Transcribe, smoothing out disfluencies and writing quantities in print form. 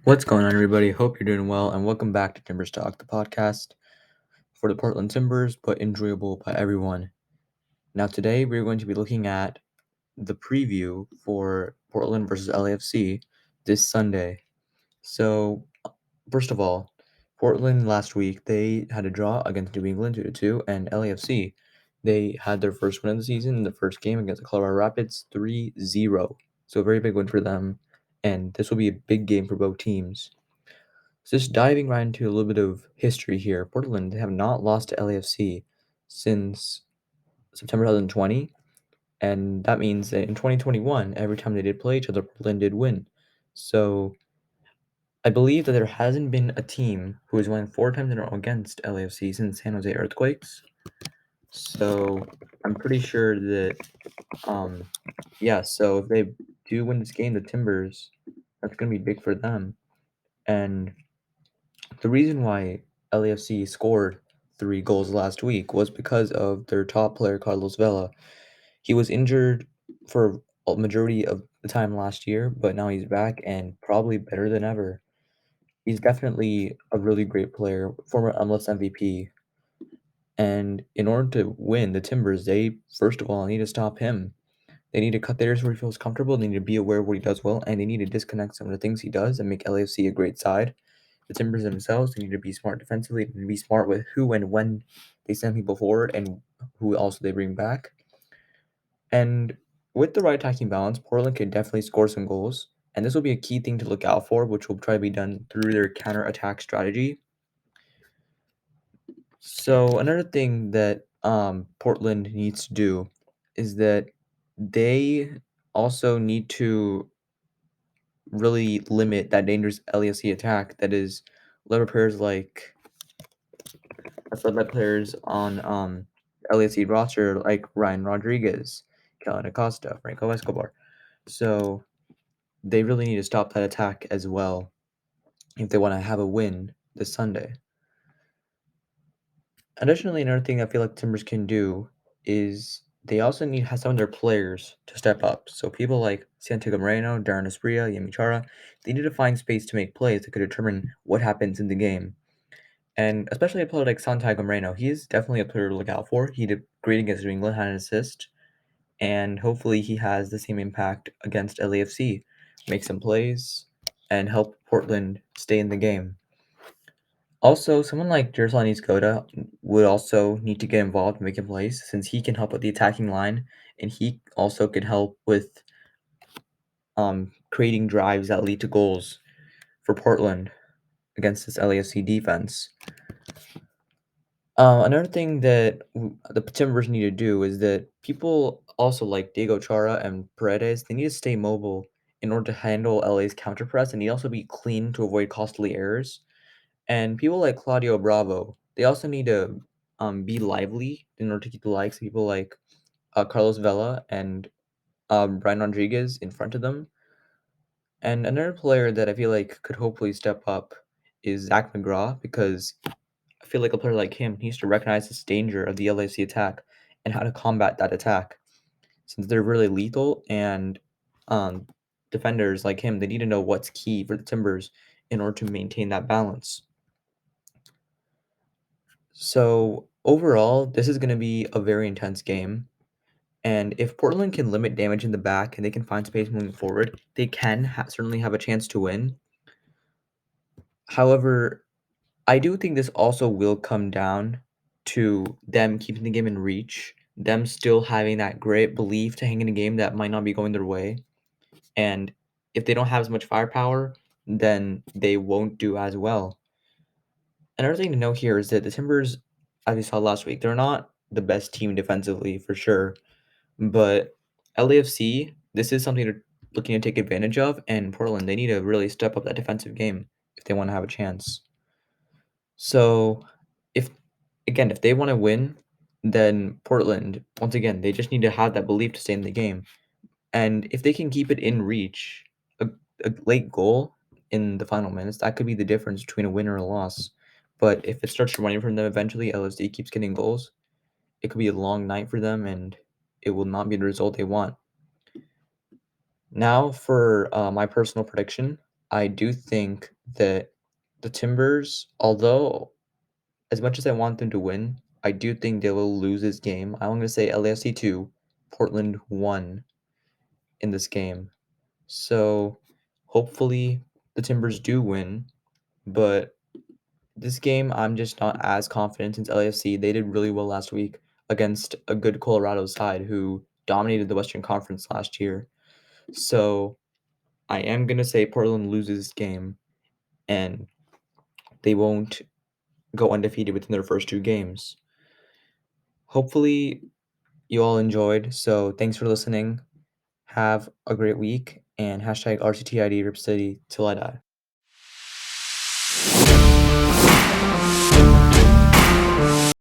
What's going on, everybody? Hope you're doing well, and welcome back to TimbersTalk, the podcast for the Portland Timbers, but enjoyable by everyone. Now, today we're going to be looking at the preview for Portland versus LAFC this Sunday. So, first of all, Portland last week they had a draw against New England 2-2, and LAFC they had their first win of the season in the first game against the Colorado Rapids 3-0. So, a very big win for them, and this will be a big game for both teams. So just diving right into a little bit of history here, Portland they have not lost to LAFC since September 2020, and that means that in 2021, every time they did play each other, Portland did win. So I believe that there hasn't been a team who has won 4 times in a row against LAFC since San Jose Earthquakes. So I'm pretty sure that, um, yeah. So if they do win this game, the Timbers, that's gonna be big for them. And the reason why LAFC scored 3 goals last week was because of their top player, Carlos Vela. He was injured for a majority of the time last year, but now he's back and probably better than ever. He's definitely a really great player, former MLS MVP. And in order to win, the Timbers, they first of all need to stop him. They need to cut the areas where he feels comfortable. They need to be aware of what he does well, and they need to disconnect some of the things he does and make LAFC a great side. The Timbers themselves, they need to be smart defensively and be smart with who and when they send people forward and who also they bring back. And with the right attacking balance, Portland could definitely score some goals. And this will be a key thing to look out for, which will try to be done through their counter attack strategy. So another thing that Portland needs to do is that they also need to really limit that dangerous LAFC attack that is led by players like that's led by players on LAFC roster like Ryan Rodriguez, Kellen Acosta, Franco Escobar. So they really need to stop that attack as well if they want to have a win this Sunday. Additionally, another thing I feel like Timbers can do is they also need have some of their players to step up. So people like Santiago Moreno, Darren Esprilla, Yemi Chara, they need to find space to make plays that could determine what happens in the game. And especially a player like Santiago Moreno, he is definitely a player to look out for. He did great against New England, had an assist, and hopefully he has the same impact against LAFC, make some plays, and help Portland stay in the game. Also, someone like Jerslan Iskota would also need to get involved in making plays since he can help with the attacking line and he also could help with creating drives that lead to goals for Portland against this LAFC defense. Another thing that the Timbers need to do is that people also like Diego Chara and Paredes, they need to stay mobile in order to handle LA's counter press and need also be clean to avoid costly errors. And people like Claudio Bravo, they also need to be lively in order to keep the likes of people like Carlos Vela and Brian Rodriguez in front of them. And another player that I feel like could hopefully step up is Zach McGraw because I feel like a player like him needs to recognize this danger of the LAC attack and how to combat that attack. Since they're really lethal and um, defenders like him, they need to know what's key for the Timbers in order to maintain that balance. So overall, this is going to be a very intense game. And if Portland can limit damage in the back and they can find space moving forward, they can certainly have a chance to win. However, I do think this also will come down to them keeping the game in reach, them still having that great belief to hang in a game that might not be going their way. And if they don't have as much firepower, then they won't do as well. Another thing to note here is that the Timbers, as we saw last week, they're not the best team defensively for sure. But LAFC, this is something they're looking to take advantage of, and Portland, they need to really step up that defensive game if they want to have a chance. So, if again, if they want to win, then Portland, once again, they just need to have that belief to stay in the game. And if they can keep it in reach, a, a late goal in the final minutes, that could be the difference between a win or a loss. But if it starts running from them eventually, LSD keeps getting goals, it could be a long night for them and it will not be the result they want. Now for my personal prediction. I do think that the Timbers, although as much as I want them to win, I do think they will lose this game. I'm gonna say LAFC 2, Portland 1 in this game. So hopefully the Timbers do win, but this game I'm just not as confident since LAFC they did really well last week against a good Colorado side who dominated the Western Conference last year. So I am gonna say Portland loses this game and they won't go undefeated within their first two games. Hopefully you all enjoyed. So thanks for listening. Have a great week and hashtag RCTID Rip City till I die.